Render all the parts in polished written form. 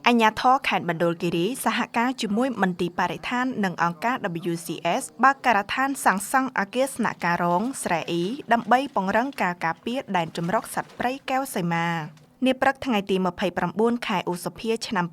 អញ្ញាធរខេត្តមណ្ឌលគិរីសហការជាមួយមន្ទីរបរិស្ថាននិងអង្គការ WCS បើកការដ្ឋានសាងសង់អគារស្នាក់ការរងស្រែអ៊ីដើម្បីពង្រឹងការការពារដែនជម្រកសត្វព្រៃកែវសីមានាព្រឹកថ្ងៃទី29ខែឧសភាឆ្នាំ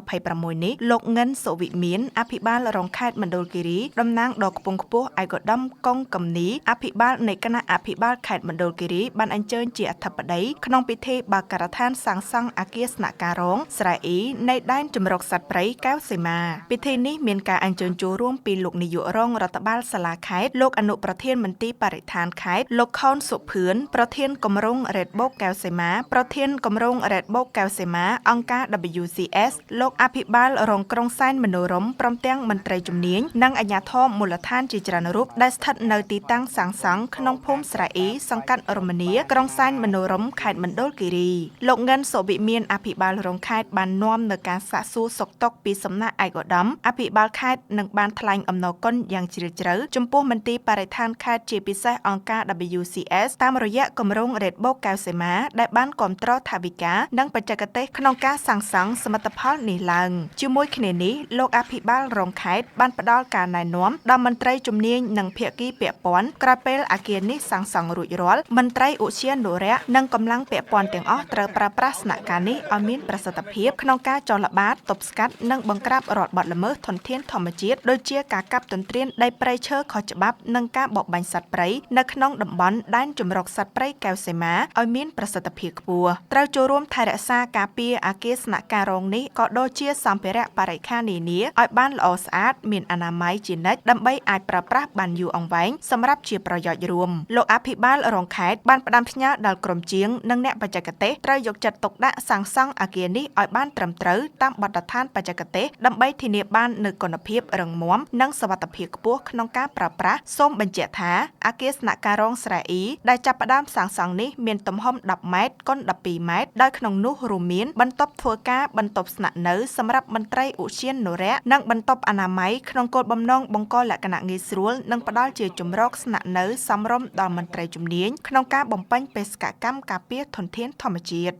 2026នេះលោកងិនសុវិមានអភិបាលរងខេត្តមណ្ឌលគិរីតំណាងដ៏ខ្ពង់ខ្ពស់ឯកឧត្តមកុងកំនីអភិបាលនៃគណៈអភិបាលខេត្តមណ្ឌលគិរីបានអញ្ជើញជាអធិបតីក្នុងពិធីបើកការដ្ឋានសាងសង់អគារស្នាក់ការរងស្រែអ៊ីនៃដែនជម្រកសត្វព្រៃកែវសីមាពិធីនេះមានការអញ្ជើញចូលរួមពីលោកនាយករងរដ្ឋបាលសាលាខេត្តលោកអនុប្រធានមន្ទីរបរិស្ថានខេត្តលោកខុនសុភឿនប្រធានគម្រោង Red Book កែវសីមាប្រធានគម្រោង Red Book កែវសីមាអង្គការ WCS លោកអភិបាលរងក្រុងសែនមនោរម្យព្រមទាំងមន្ត្រីជំនាញនិងអាជ្ញាធរមូលដ្ឋានជាច្រើនរូបដែលស្ថិតនៅទីតាំងសាងសង់ក្នុងភូមិស្រែអ៊ីសង្កាត់រមនីក្រុងសែនមនោរម្យខេត្តមណ្ឌលគិរីលោកងិនសុវិមានអភិបាលរងខេត្តបាននាំនៅការសាកសួរសុខទុក្ខពីសំណាក់ឯកឧត្តមអភិបាលខេត្តនិងបានថ្លែងអំណរគុណយ៉ាងជ្រាលជ្រៅចំពោះមន្ទីរបរិស្ថានខេត្តជាពិសេសអង្គការ WCS តាមរយៈគម្រោង Red Book កែវសីមាដែលបានគាំទ្រថវិកានិងបច្ចេកទេសក្នុងការសាងសង់សមិទ្ធផលនេះឡើងជាមួយគ្នានេះលោកអភិបាលរងខេត្តបានផ្ដល់ការណែនាំដល់មន្ត្រីជំនាញនិងភាគីពាក់ព័ន្ធក្រោយពេលអគារនេះសាងសង់រួចរាល់មន្ត្រីឧទ្យានុរក្សនិងកម្លាំងពាក់ព័ន្ធទាំងអស់ត្រូវប្រើប្រាស់ស្នាក់ការនេះឲ្យមានប្រសិទ្ធភាពក្នុងការចុះល្បាតទប់ស្កាត់និងបង្ក្រាបរាល់បទល្មើសធនធានធម្មជាតិដូចជាការកាប់ទន្ទ្រានដីព្រៃឈើខុសច្បាប់និងការបរបាញ់សត្វព្រៃនៅក្នុងតំបន់ដែនជម្រកសត្វព្រៃកែវសីមាឲ្យមានប្រសិទ្ធភាពខ្ពស់ត្រូវចូលរួមថែរក្សាការពារអគារស្នាក់ការរងនេះក៏ដូចជាសម្ភារៈបរិក្ខារនានាឲ្យបានល្អស្អាតមានអនាម័យជានិច្ចដើម្បីអាចប្រើប្រាស់បានយូរអង្វែងសម្រាប់ជាប្រយោជន៍រួមលោកអភិបាលរងខេត្តបានផ្ដាំផ្ញើដល់ក្រុមជាងនិងអ្នកបច្ចេកទេសត្រូវយកចិត្តទុកដាក់សាងសង់អគារនេះឲ្យបានត្រឹមត្រូវតាមបទដ្ឋានបច្ចេកទេសដើម្បីធានាបាននូវគុណភាពរឹងមាំនិងសុវត្ថិភាពខ្ពស់ក្នុងការប្រើប្រាស់សូមបញ្ជាក់ថាអគារស្នាក់ការរងស្រែអ៊ីដែលចាប់ផ្ដើមសាងសង់នេះមានទំហំ10ម៉ែត្រគុណ12ម៉ែត្រដោយក្នុងនោះរួមមានបន្ទប់ធ្វើការបន្ទប់ស្នាក់នៅសម្រាប់មន្ត្រីឧទ្យានុរក្សនិងបន្ទប់អនាម័យក្នុងគោលបំណងបង្កលក្ខណៈងាយស្រួលនិងផ្ដល់ជាជម្រកស្នាក់នៅសមរម្យដល់មន្ត្រីជំនាញក្នុងការបំពេញបេសកកម្មការពារធនធានធម្មជាតិ